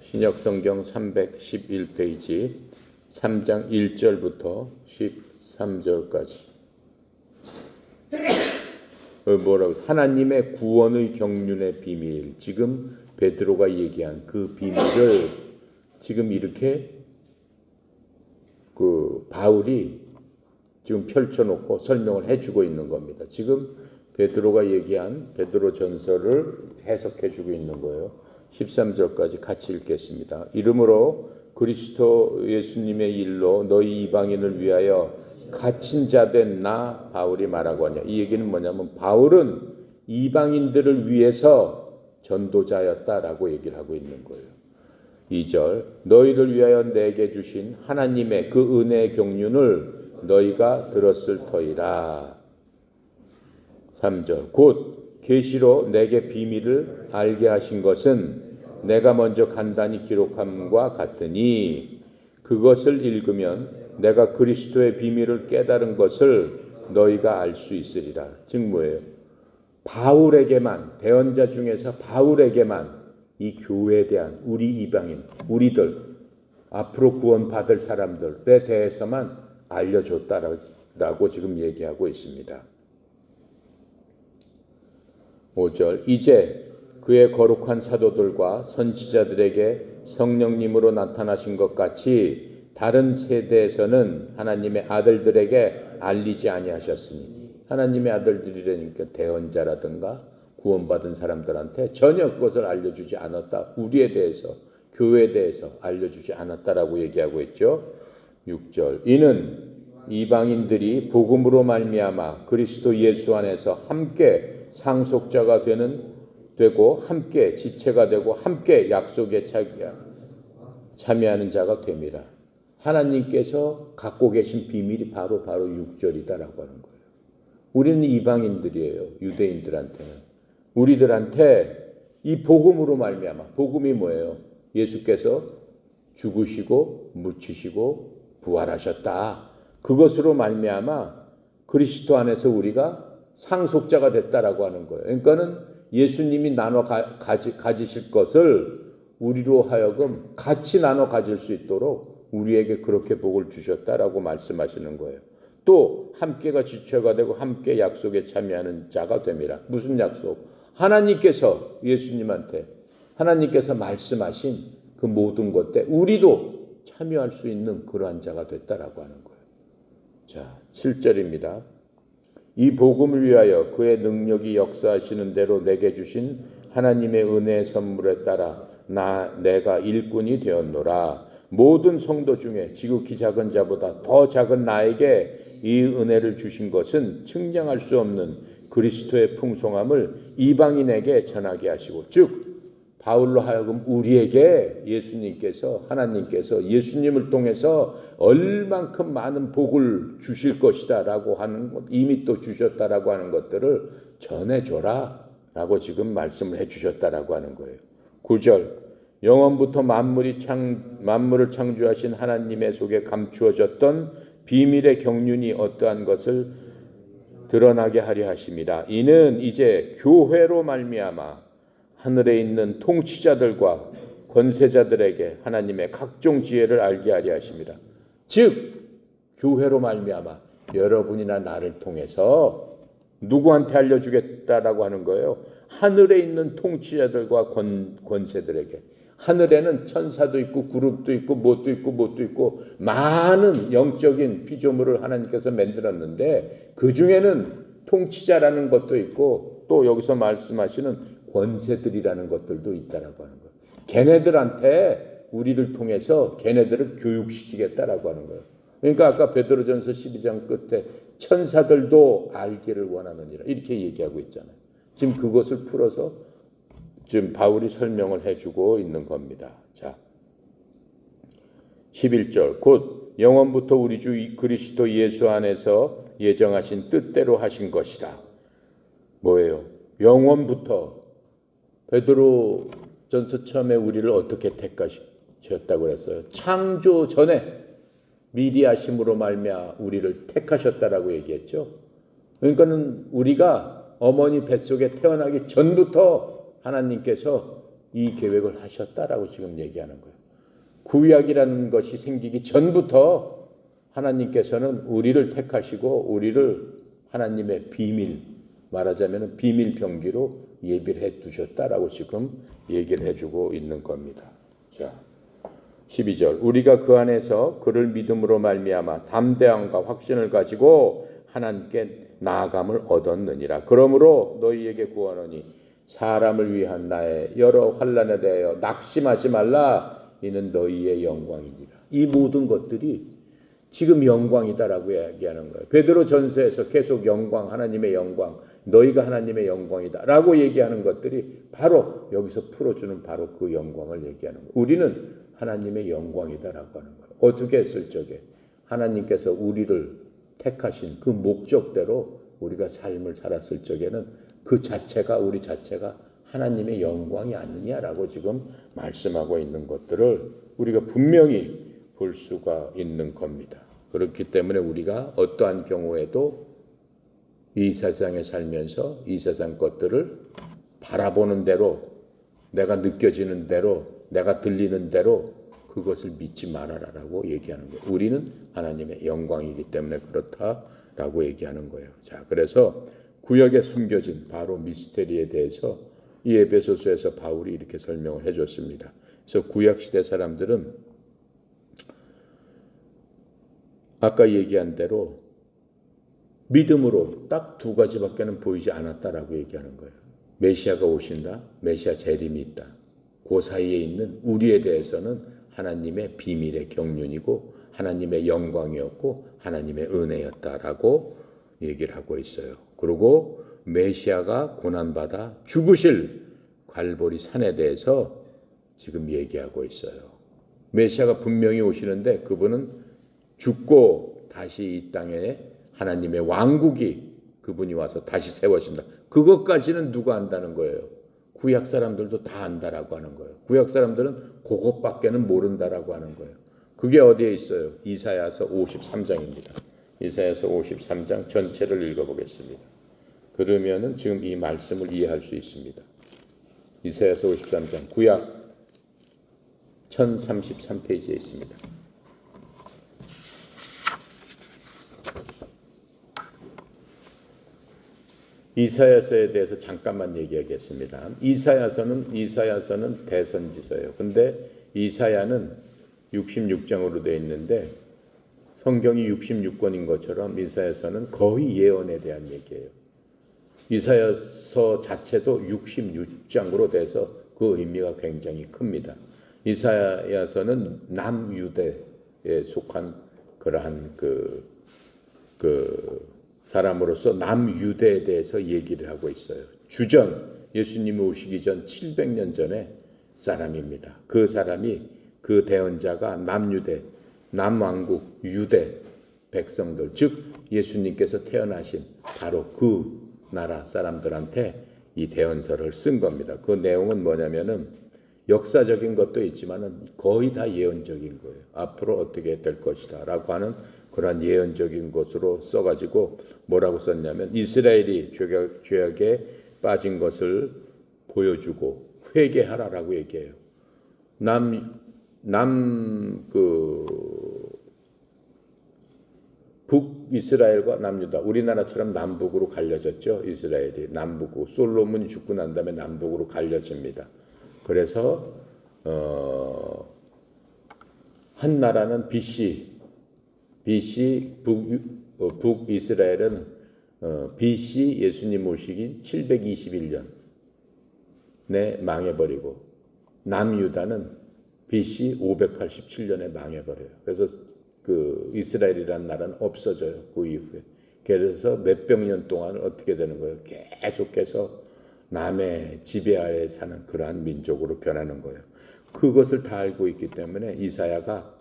신약성경 311페이지 3장 1절부터 13절까지 뭐라고 하나님의 구원의 경륜의 비밀 지금 베드로가 얘기한 그 비밀을 지금 이렇게 바울이 지금 펼쳐놓고 설명을 해주고 있는 겁니다. 지금 베드로가 얘기한 베드로 전서를 해석해주고 있는 거예요. 13절까지 같이 읽겠습니다. 이러므로 그리스도 예수님의 일로 너희 이방인을 위하여 갇힌 자 된 나 바울이 말하고 하냐. 이 얘기는 뭐냐면 바울은 이방인들을 위해서 전도자였다라고 얘기를 하고 있는 거예요. 2절 너희를 위하여 내게 주신 하나님의 그 은혜의 경륜을 너희가 들었을 터이라. 3절 곧 계시로 내게 비밀을 알게 하신 것은 내가 먼저 간단히 기록함과 같으니 그것을 읽으면 내가 그리스도의 비밀을 깨달은 것을 너희가 알 수 있으리라. 즉 뭐예요? 바울에게만 대언자 중에서 바울에게만 이 교회에 대한 우리 이방인 우리들 앞으로 구원받을 사람들에 대해서만 알려줬다라고 지금 얘기하고 있습니다. 5절 이제 그의 거룩한 사도들과 선지자들에게 성령님으로 나타나신 것 같이 다른 세대에서는 하나님의 아들들에게 알리지 아니하셨으니 하나님의 아들들이라니까 대언자라든가 구원받은 사람들한테 전혀 그것을 알려주지 않았다. 우리에 대해서 교회에 대해서 알려주지 않았다라고 얘기하고 있죠. 6절 이는 이방인들이 복음으로 말미암아 그리스도 예수 안에서 함께 상속자가 되고 함께 지체가 되고 함께 약속에 참여하는 자가 됨이라. 하나님께서 갖고 계신 비밀이 바로 6절이다라고 하는 거예요. 우리는 이방인들이에요. 유대인들한테는. 우리들한테 이 복음으로 말미암아 복음이 뭐예요? 예수께서 죽으시고 묻히시고 부활하셨다. 그것으로 말미암아 그리스도 안에서 우리가 상속자가 됐다라고 하는 거예요. 그러니까는 예수님이 나눠 가지실 것을 우리로 하여금 같이 나눠 가질 수 있도록 우리에게 그렇게 복을 주셨다라고 말씀하시는 거예요. 또 함께가 지체가 되고 함께 약속에 참여하는 자가 됨이라. 무슨 약속? 하나님께서 예수님한테 하나님께서 말씀하신 그 모든 것에 우리도 참여할 수 있는 그러한 자가 됐다라고 하는 거예요. 자, 7절입니다. 이 복음을 위하여 그의 능력이 역사하시는 대로 내게 주신 하나님의 은혜의 선물에 따라 내가 일꾼이 되었노라. 모든 성도 중에 지극히 작은 자보다 더 작은 나에게 이 은혜를 주신 것은 측량할 수 없는 그리스도의 풍성함을 이방인에게 전하게 하시고, 즉 바울로 하여금 우리에게 예수님께서, 하나님께서 예수님을 통해서 얼만큼 많은 복을 주실 것이다 라고 하는 것, 이미 또 주셨다라고 하는 것들을 전해줘라 라고 지금 말씀을 해주셨다라고 하는 거예요. 9절, 영원부터 만물을 창조하신 하나님의 속에 감추어졌던 비밀의 경륜이 어떠한 것을 드러나게 하려 하심이라. 이는 이제 교회로 말미암아 하늘에 있는 통치자들과 권세자들에게 하나님의 각종 지혜를 알게 하려 하심이라. 즉 교회로 말미암아 여러분이나 나를 통해서 누구한테 알려주겠다라고 하는 거예요? 하늘에 있는 통치자들과 권세들에게. 하늘에는 천사도 있고 그룹도 있고 뭣도 있고 많은 영적인 피조물을 하나님께서 만들었는데 그 중에는 통치자라는 것도 있고 또 여기서 말씀하시는 권세들이라는 것들도 있다라고 하는 거예요. 걔네들한테 우리를 통해서 걔네들을 교육시키겠다라고 하는 거예요. 그러니까 아까 베드로전서 12장 끝에 천사들도 알기를 원하느니라 이렇게 얘기하고 있잖아요. 지금 그것을 풀어서 지금 바울이 설명을 해주고 있는 겁니다. 자, 11절 곧 영원부터 우리 주 그리스도 예수 안에서 예정하신 뜻대로 하신 것이다. 뭐예요? 영원부터 베드로전서 처음에 우리를 어떻게 택하셨다고 그랬어요? 창조 전에 미리 하심으로 말미암아 우리를 택하셨다라고 얘기했죠. 그러니까는 우리가 어머니 뱃속에 태어나기 전부터 하나님께서 이 계획을 하셨다라고 지금 얘기하는 거예요. 구약이라는 것이 생기기 전부터 하나님께서는 우리를 택하시고 우리를 하나님의 비밀, 말하자면 비밀 병기로 예비를 해 두셨다라고 지금 얘기를 해주고 있는 겁니다. 자, 12절 우리가 그 안에서 그를 믿음으로 말미암아 담대함과 확신을 가지고 하나님께 나아감을 얻었느니라. 그러므로 너희에게 구하노니 사람을 위한 나의 여러 환난에 대하여 낙심하지 말라. 이는 너희의 영광이니라. 이 모든 것들이 지금 영광이다라고 얘기하는 거예요. 베드로전서에서 계속 영광, 하나님의 영광, 너희가 하나님의 영광이다라고 얘기하는 것들이 바로 여기서 풀어주는 바로 그 영광을 얘기하는 거예요. 우리는 하나님의 영광이다라고 하는 거예요. 어떻게 했을 적에 하나님께서 우리를 택하신 그 목적대로 우리가 삶을 살았을 적에는 그 자체가 우리 자체가 하나님의 영광이 아니냐라고 지금 말씀하고 있는 것들을 우리가 분명히 볼 수가 있는 겁니다. 그렇기 때문에 우리가 어떠한 경우에도 이 세상에 살면서 이 세상 것들을 바라보는 대로 내가 느껴지는 대로 내가 들리는 대로 그것을 믿지 말아라라고 얘기하는 거예요. 우리는 하나님의 영광이기 때문에 그렇다라고 얘기하는 거예요. 자, 그래서 구약에 숨겨진 바로 미스테리에 대해서 이 에베소서에서 바울이 이렇게 설명을 해줬습니다. 그래서 구약 시대 사람들은 아까 얘기한 대로 믿음으로 딱 두 가지밖에는 보이지 않았다라고 얘기하는 거예요. 메시아가 오신다, 메시아 재림이 있다. 그 사이에 있는 우리에 대해서는 하나님의 비밀의 경륜이고 하나님의 영광이었고 하나님의 은혜였다라고 얘기를 하고 있어요. 그리고 메시아가 고난받아 죽으실 갈보리 산에 대해서 지금 얘기하고 있어요. 메시아가 분명히 오시는데 그분은 죽고 다시 이 땅에 하나님의 왕국이 그분이 와서 다시 세워진다. 그것까지는 누가 안다는 거예요? 구약 사람들도 다 안다라고 하는 거예요. 구약 사람들은 그것밖에는 모른다라고 하는 거예요. 그게 어디에 있어요? 이사야서 53장입니다. 이사야서 53장 전체를 읽어보겠습니다. 그러면은 지금 이 말씀을 이해할 수 있습니다. 이사야서 53장 구약 1033페이지에 있습니다. 이사야서에 대해서 잠깐만 얘기하겠습니다. 이사야서는 대선지서예요. 근데 이사야는 66장으로 되어 있는데 성경이 66권인 것처럼 이사야서는 거의 예언에 대한 얘기예요. 이사야서 자체도 66장으로 돼서 그 의미가 굉장히 큽니다. 이사야서는 남유대에 속한 그러한 그 사람으로서 남유대에 대해서 얘기를 하고 있어요. 주전, 예수님이 오시기 전 700년 전에 사람입니다. 그 사람이, 그 대언자가 남유대, 남왕국, 유대 백성들, 즉 예수님께서 태어나신 바로 그 나라 사람들한테 이 대언서를 쓴 겁니다. 그 내용은 뭐냐면은 역사적인 것도 있지만은 거의 다 예언적인 거예요. 앞으로 어떻게 될 것이다 라고 하는 그런 예언적인 것으로 써가지고 뭐라고 썼냐면 이스라엘이 죄악에 빠진 것을 보여주고 회개하라라고 얘기해요. 북이스라엘과 남유다, 우리나라처럼 남북으로 갈려졌죠. 이스라엘이 남북으로, 솔로몬이 죽고 난 다음에 남북으로 갈려집니다. 그래서 한 나라는 BC 북이스라엘은 BC 예수님 오시기 721년에 망해버리고 남유다는 BC 587년에 망해버려요. 그래서 그 이스라엘이라는 나라는 없어져요. 그 이후에. 그래서 몇백 년 동안 어떻게 되는 거예요? 계속해서 남의 지배 아래에 사는 그러한 민족으로 변하는 거예요. 그것을 다 알고 있기 때문에 이사야가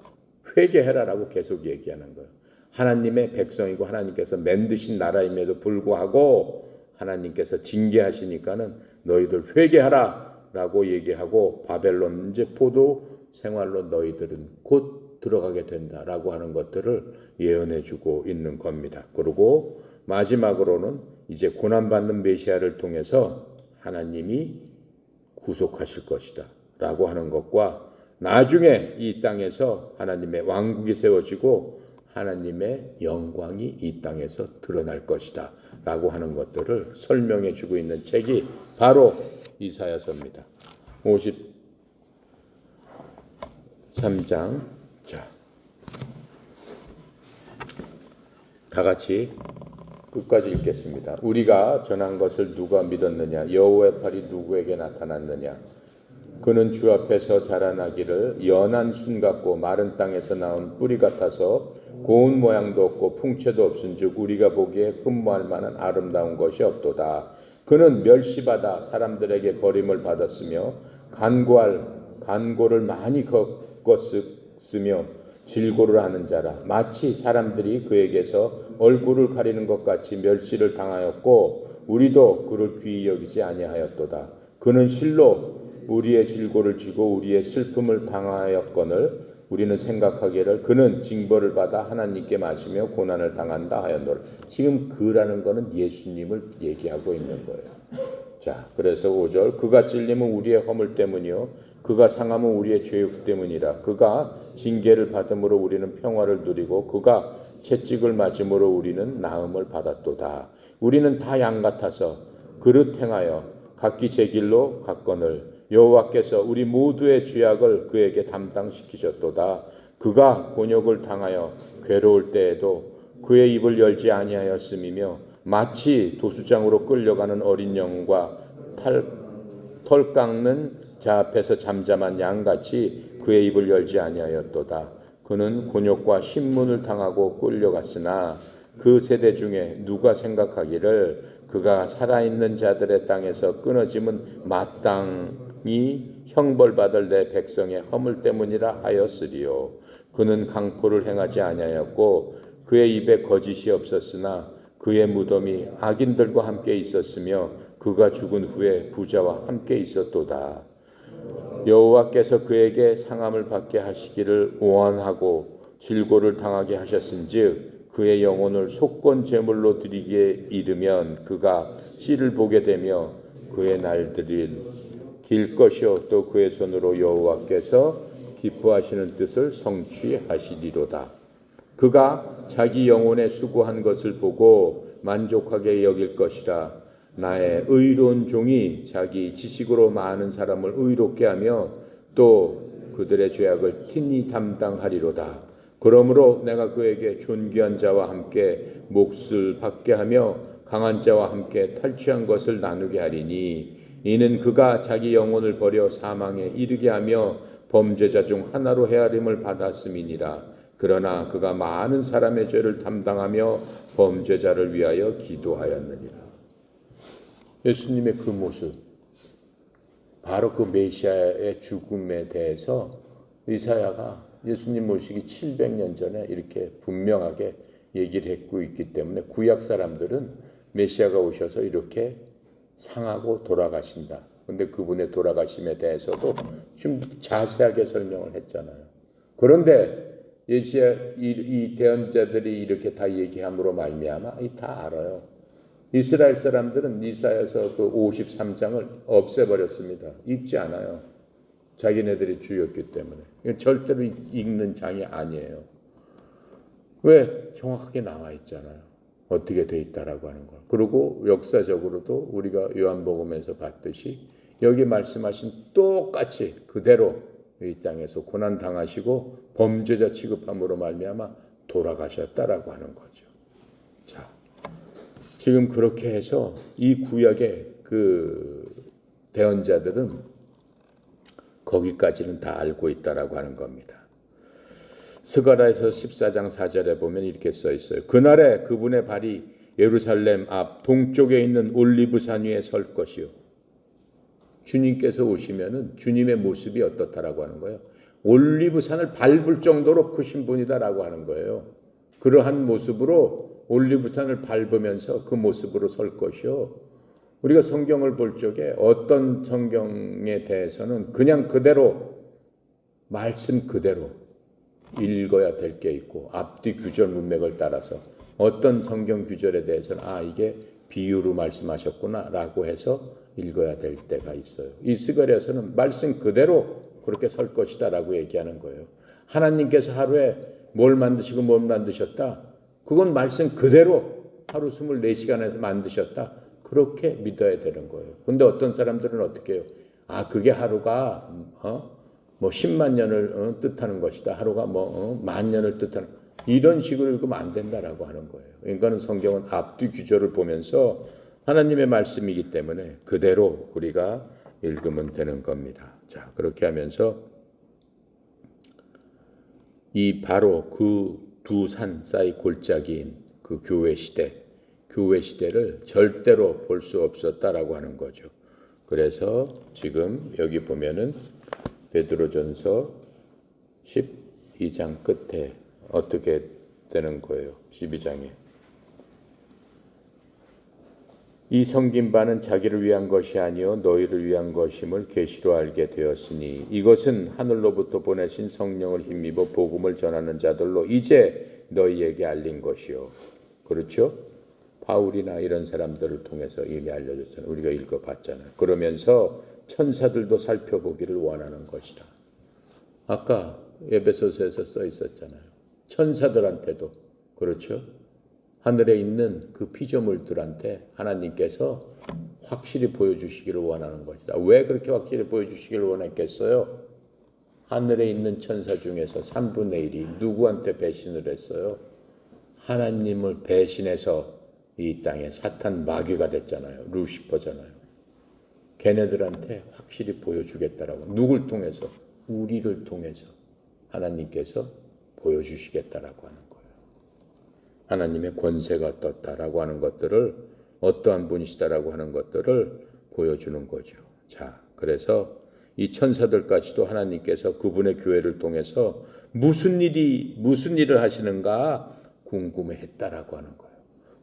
회개해라라고 계속 얘기하는 거예요. 하나님의 백성이고 하나님께서 만드신 나라임에도 불구하고 하나님께서 징계하시니까는 너희들 회개하라라고 얘기하고 바벨론 이제 포도 생활로 너희들은 곧 들어가게 된다라고 하는 것들을 예언해주고 있는 겁니다. 그리고 마지막으로는 이제 고난받는 메시아를 통해서 하나님이 구속하실 것이다 라고 하는 것과 나중에 이 땅에서 하나님의 왕국이 세워지고 하나님의 영광이 이 땅에서 드러날 것이다 라고 하는 것들을 설명해 주고 있는 책이 바로 이사야서입니다. 53장. 자, 다 같이 끝까지 읽겠습니다. 우리가 전한 것을 누가 믿었느냐? 여호와의 팔이 누구에게 나타났느냐? 그는 주 앞에서 자라나기를 연한 순 같고 마른 땅에서 나온 뿌리 같아서 고운 모양도 없고 풍채도 없은즉 우리가 보기에 흠모할 만한 아름다운 것이 없도다. 그는 멸시받아 사람들에게 버림을 받았으며 간고를 많이 겪었으며 질고를 하는 자라. 마치 사람들이 그에게서 얼굴을 가리는 것 같이 멸시를 당하였고 우리도 그를 귀히 여기지 아니하였도다. 그는 실로 우리의 질고를 지고 우리의 슬픔을 당하였거늘 우리는 생각하기를 그는 징벌을 받아 하나님께 마시며 고난을 당한다 하였노라. 지금 그라는 거는 예수님을 얘기하고 있는 거예요. 자, 그래서 5절 그가 찔림은 우리의 허물 때문이요 그가 상함은 우리의 죄악 때문이라. 그가 징계를 받음으로 우리는 평화를 누리고 그가 채찍을 맞음으로 우리는 나음을 받았도다. 우리는 다 양 같아서 그릇 행하여 각기 제 길로 갔거늘 여호와께서 우리 모두의 죄악을 그에게 담당시키셨도다. 그가 곤욕을 당하여 괴로울 때에도 그의 입을 열지 아니하였음이며 마치 도수장으로 끌려가는 어린 영과 털 깎는 자 앞에서 잠잠한 양같이 그의 입을 열지 아니하였도다. 그는 곤욕과 신문을 당하고 끌려갔으나 그 세대 중에 누가 생각하기를 그가 살아있는 자들의 땅에서 끊어짐은 마땅히 형벌받을 내 백성의 허물 때문이라 하였으리요. 그는 강포를 행하지 아니하였고 그의 입에 거짓이 없었으나 그의 무덤이 악인들과 함께 있었으며 그가 죽은 후에 부자와 함께 있었도다. 여호와께서 그에게 상함을 받게 하시기를 원하고 질고를 당하게 하셨은즉 그의 영혼을 속건 제물로 드리기에 이르면 그가 씨를 보게 되며 그의 날들을 길 것이요 또 그의 손으로 여호와께서 기뻐하시는 뜻을 성취하시리로다. 그가 자기 영혼에 수고한 것을 보고 만족하게 여길 것이라. 나의 의로운 종이 자기 지식으로 많은 사람을 의롭게 하며 또 그들의 죄악을 친히 담당하리로다. 그러므로 내가 그에게 존귀한 자와 함께 몫을 받게 하며 강한 자와 함께 탈취한 것을 나누게 하리니 이는 그가 자기 영혼을 버려 사망에 이르게 하며 범죄자 중 하나로 헤아림을 받았음이니라. 그러나 그가 많은 사람의 죄를 담당하며 범죄자를 위하여 기도하였느니라. 예수님의 그 모습, 바로 그 메시아의 죽음에 대해서 이사야가 예수님 모시기 700년 전에 이렇게 분명하게 얘기를 했고 있기 때문에 구약 사람들은 메시아가 오셔서 이렇게 상하고 돌아가신다. 그런데 그분의 돌아가심에 대해서도 좀 자세하게 설명을 했잖아요. 그런데 이 대언자들이 이렇게 다 얘기함으로 말미암아 다 알아요. 이스라엘 사람들은 이사야서 그 53장을 없애버렸습니다. 읽지 않아요. 자기네들이 주였기 때문에. 절대로 읽는 장이 아니에요. 왜? 정확하게 나와 있잖아요. 어떻게 돼 있다라고 하는 걸. 그리고 역사적으로도 우리가 요한복음에서 봤듯이 여기 말씀하신 똑같이 그대로 이 땅에서 고난 당하시고 범죄자 취급함으로 말미암아 돌아가셨다라고 하는 거죠. 자, 지금 그렇게 해서 이 구약의 그 대언자들은 거기까지는 다 알고 있다라고 하는 겁니다. 스가랴에서 14장 4절에 보면 이렇게 써 있어요. 그날에 그분의 발이 예루살렘 앞 동쪽에 있는 올리브산 위에 설 것이요. 주님께서 오시면은 주님의 모습이 어떻다라고 하는 거예요. 올리브산을 밟을 정도로 크신 분이다라고 하는 거예요. 그러한 모습으로 올리브산을 밟으면서 그 모습으로 설 것이요. 우리가 성경을 볼 적에 어떤 성경에 대해서는 그냥 그대로 말씀 그대로 읽어야 될 게 있고 앞뒤 규절 문맥을 따라서 어떤 성경 규절에 대해서는 이게 비유로 말씀하셨구나 라고 해서 읽어야 될 때가 있어요. 이 스가랴서는 말씀 그대로 그렇게 설 것이다 라고 얘기하는 거예요. 하나님께서 하루에 뭘 만드시고 뭘 만드셨다. 그건 말씀 그대로 하루 24시간에서 만드셨다. 그렇게 믿어야 되는 거예요. 근데 어떤 사람들은 어떻게 해요? 그게 하루가 뭐 10만 년을 뜻하는 것이다. 하루가 뭐 만 년을 뜻하는 이런 식으로 읽으면 안 된다라고 하는 거예요. 그러니까 성경은 앞뒤 규절을 보면서 하나님의 말씀이기 때문에 그대로 우리가 읽으면 되는 겁니다. 자, 그렇게 하면서 이 바로 그 두 산 사이 골짜기인 그 교회 시대를 절대로 볼 수 없었다라고 하는 거죠. 그래서 지금 여기 보면은 베드로전서 12장 끝에 어떻게 되는 거예요? 12장에 이 섬긴 바는 자기를 위한 것이 아니요 너희를 위한 것임을 계시로 알게 되었으니 이것은 하늘로부터 보내신 성령을 힘입어 복음을 전하는 자들로 이제 너희에게 알린 것이요. 그렇죠? 바울이나 이런 사람들을 통해서 이미 알려줬잖아요. 우리가 읽어봤잖아요. 그러면서 천사들도 살펴보기를 원하는 것이다. 아까 에베소서에서 써 있었잖아요. 천사들한테도 그렇죠? 하늘에 있는 그 피조물들한테 하나님께서 확실히 보여주시기를 원하는 것이다. 왜 그렇게 확실히 보여주시기를 원했겠어요? 하늘에 있는 천사 중에서 3분의 1이 누구한테 배신을 했어요? 하나님을 배신해서 이 땅에 사탄 마귀가 됐잖아요. 루시퍼잖아요. 걔네들한테 확실히 보여주겠다라고. 누굴 통해서? 우리를 통해서 하나님께서 보여주시겠다라고 하는 거예요. 하나님의 권세가 어떻다라고 하는 것들을 어떠한 분이시다라고 하는 것들을 보여주는 거죠. 자, 그래서 이 천사들까지도 하나님께서 그분의 교회를 통해서 무슨 일을 하시는가 궁금해했다라고 하는 거예요.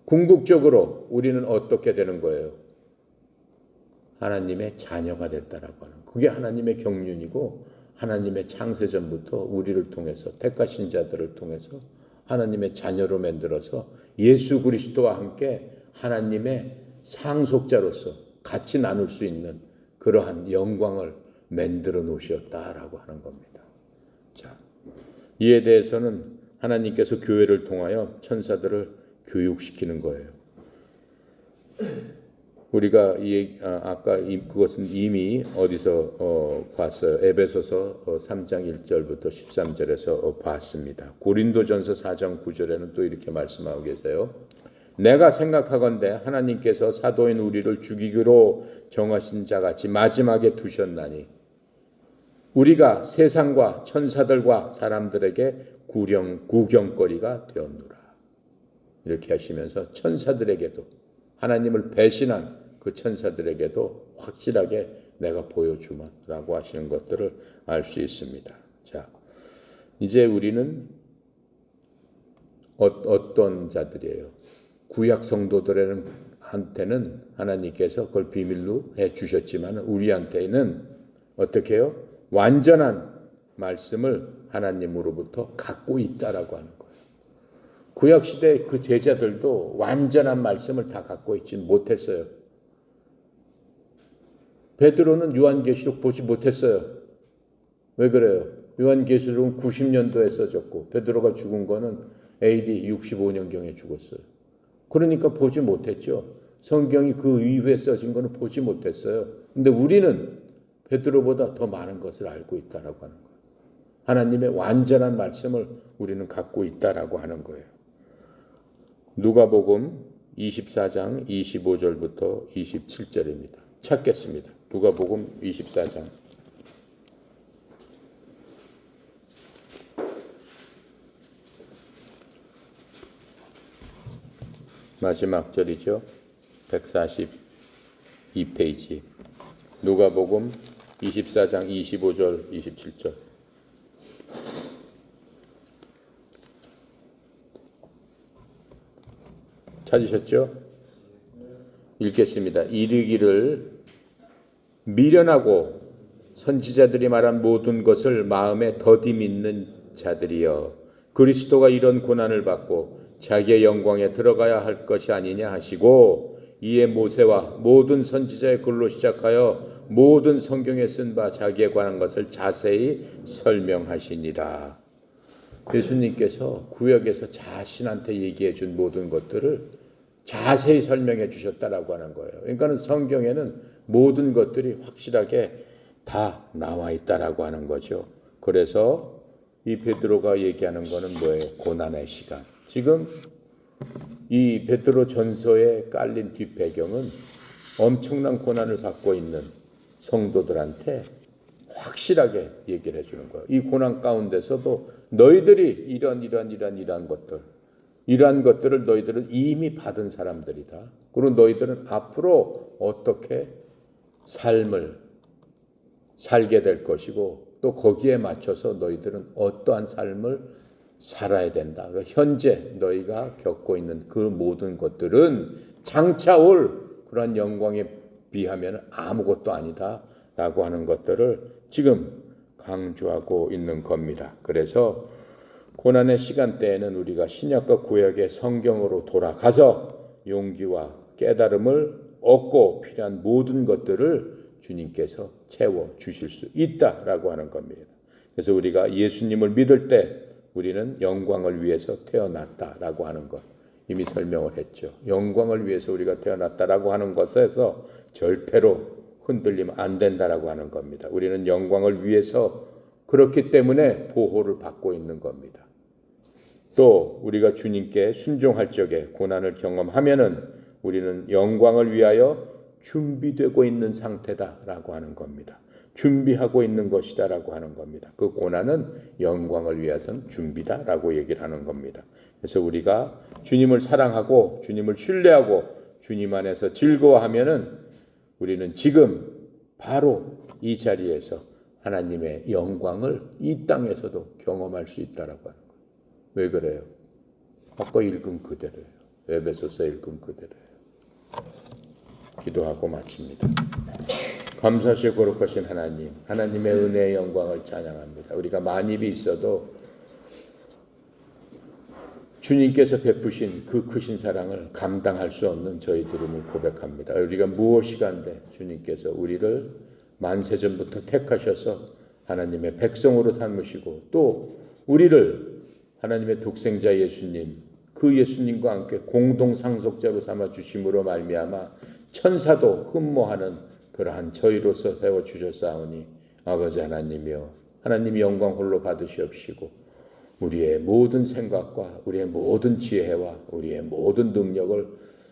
궁극적으로 우리는 어떻게 되는 거예요? 하나님의 자녀가 됐다라고 하는. 그게 하나님의 경륜이고 하나님의 창세전부터 우리를 통해서 택하신 자들을 통해서 하나님의 자녀로 만들어서 예수 그리스도와 함께 하나님의 상속자로서 같이 나눌 수 있는 그러한 영광을 만들어 놓으셨다라고 하는 겁니다. 자, 이에 대해서는 하나님께서 교회를 통하여 천사들을 교육시키는 거예요. 우리가 아까 그것은 이미 어디서 봤어요. 에베소서 3장 1절부터 13절에서 봤습니다. 고린도전서 4장 9절에는 또 이렇게 말씀하고 계세요. 내가 생각하건대 하나님께서 사도인 우리를 죽이기로 정하신 자같이 마지막에 두셨나니 우리가 세상과 천사들과 사람들에게 구경거리가 되었노라. 이렇게 하시면서 천사들에게도 하나님을 배신한 그 천사들에게도 확실하게 내가 보여주마라고 하시는 것들을 알 수 있습니다. 자, 이제 우리는 어떤 자들이에요? 구약 성도들한테는 하나님께서 그걸 비밀로 해 주셨지만 우리한테는 어떻게 해요? 완전한 말씀을 하나님으로부터 갖고 있다라고 하는 거예요. 구약시대 그 제자들도 완전한 말씀을 다 갖고 있지 못했어요. 베드로는 요한계시록 보지 못했어요. 왜 그래요? 요한계시록은 90년도에 써졌고 베드로가 죽은 거는 AD 65년경에 죽었어요. 그러니까 보지 못했죠. 성경이 그 이후에 써진 거는 보지 못했어요. 근데 우리는 베드로보다 더 많은 것을 알고 있다라고 하는 거예요. 하나님의 완전한 말씀을 우리는 갖고 있다라고 하는 거예요. 누가복음 24장 25절부터 27절입니다. 찾겠습니다. 누가복음 24장. 마지막 절이죠. 142페이지. 누가복음 24장 25절 27절. 찾으셨죠? 읽겠습니다. 이르기를 미련하고 선지자들이 말한 모든 것을 마음에 더디 믿는 자들이여 그리스도가 이런 고난을 받고 자기의 영광에 들어가야 할 것이 아니냐 하시고 이에 모세와 모든 선지자의 글로 시작하여 모든 성경에 쓴 바 자기에 관한 것을 자세히 설명하시니라. 예수님께서 구약에서 자신한테 얘기해 준 모든 것들을 자세히 설명해 주셨다라고 하는 거예요. 그러니까 성경에는 모든 것들이 확실하게 다 나와 있다라고 하는 거죠. 그래서 이 베드로가 얘기하는 거는 뭐예요? 고난의 시간. 지금 이 베드로 전서에 깔린 뒷배경은 엄청난 고난을 받고 있는 성도들한테 확실하게 얘기를 해주는 거예요. 이 고난 가운데서도 너희들이 이러한 것들을 너희들은 이미 받은 사람들이다. 그리고 너희들은 앞으로 어떻게 삶을 살게 될 것이고 또 거기에 맞춰서 너희들은 어떠한 삶을 살아야 된다. 현재 너희가 겪고 있는 그 모든 것들은 장차 올 그런 영광에 비하면 아무것도 아니다라고 하는 것들을 지금 강조하고 있는 겁니다. 그래서 고난의 시간대에는 우리가 신약과 구약의 성경으로 돌아가서 용기와 깨달음을 얻고 필요한 모든 것들을 주님께서 채워 주실 수 있다라고 하는 겁니다. 그래서 우리가 예수님을 믿을 때 우리는 영광을 위해서 태어났다라고 하는 것 이미 설명을 했죠. 영광을 위해서 우리가 태어났다라고 하는 것에서 절대로 흔들리면 안 된다라고 하는 겁니다. 우리는 영광을 위해서 그렇기 때문에 보호를 받고 있는 겁니다. 또 우리가 주님께 순종할 적에 고난을 경험하면은 우리는 영광을 위하여 준비되고 있는 상태다라고 하는 겁니다. 준비하고 있는 것이다라고 하는 겁니다. 그 고난은 영광을 위해서는 준비다라고 얘기를 하는 겁니다. 그래서 우리가 주님을 사랑하고 주님을 신뢰하고 주님 안에서 즐거워하면은 우리는 지금 바로 이 자리에서 하나님의 영광을 이 땅에서도 경험할 수 있다라고 하는 거예요. 왜 그래요? 아까 읽은 그대로예요. 에베소서 읽은 그대로예요. 기도하고 마칩니다. 감사하시고 거룩하신 하나님, 하나님의 은혜의 영광을 찬양합니다. 우리가 만입이 있어도 주님께서 베푸신 그 크신 사랑을 감당할 수 없는 저희들임을 고백합니다. 우리가 무엇이간데 주님께서 우리를 만세전부터 택하셔서 하나님의 백성으로 삼으시고 또 우리를 하나님의 독생자 예수님, 그 예수님과 함께 공동 상속자로 삼아 주심으로 말미암아 천사도 흠모하는 그러한 저희로서 세워주셨사오니 아버지 하나님이여 하나님 영광 홀로 받으시옵시고 우리의 모든 생각과 우리의 모든 지혜와 우리의 모든 능력을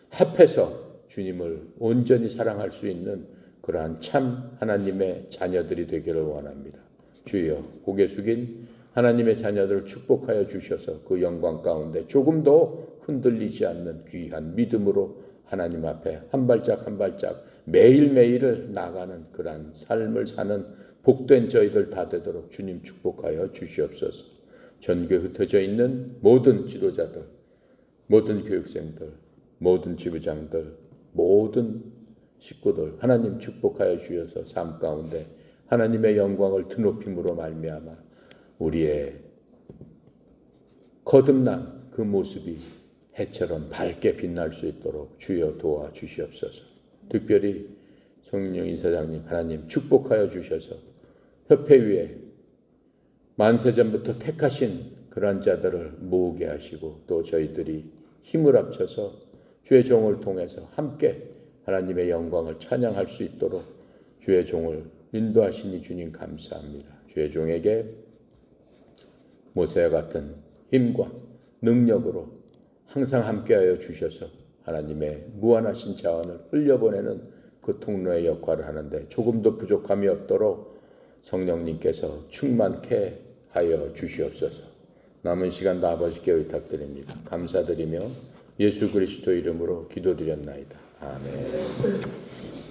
합해서 주님을 온전히 사랑할 수 있는 그러한 참 하나님의 자녀들이 되기를 원합니다. 주여 고개 숙인 하나님의 자녀들을 축복하여 주셔서 그 영광 가운데 조금도 흔들리지 않는 귀한 믿음으로 하나님 앞에 한 발짝 한 발짝 매일매일을 나가는 그러한 삶을 사는 복된 저희들 다 되도록 주님 축복하여 주시옵소서. 전교에 흩어져 있는 모든 지도자들, 모든 교육생들, 모든 지부장들, 모든 식구들 하나님 축복하여 주셔서 삶 가운데 하나님의 영광을 드높임으로 말미암아 우리의 거듭난 그 모습이 해처럼 밝게 빛날 수 있도록 주여 도와주시옵소서. 특별히 성령 이사장님 하나님 축복하여 주셔서 협회 위에 만세전부터 택하신 그러한 자들을 모으게 하시고 또 저희들이 힘을 합쳐서 주의 종을 통해서 함께 하나님의 영광을 찬양할 수 있도록 주의 종을 인도하시니 주님 감사합니다. 주의 종에게 모세와 같은 힘과 능력으로 항상 함께하여 주셔서 하나님의 무한하신 자원을 흘려보내는 그 통로의 역할을 하는데 조금도 부족함이 없도록 성령님께서 충만케 하여 주시옵소서. 남은 시간도 아버지께 의탁드립니다. 감사드리며 예수 그리스도 이름으로 기도드렸나이다. 아멘.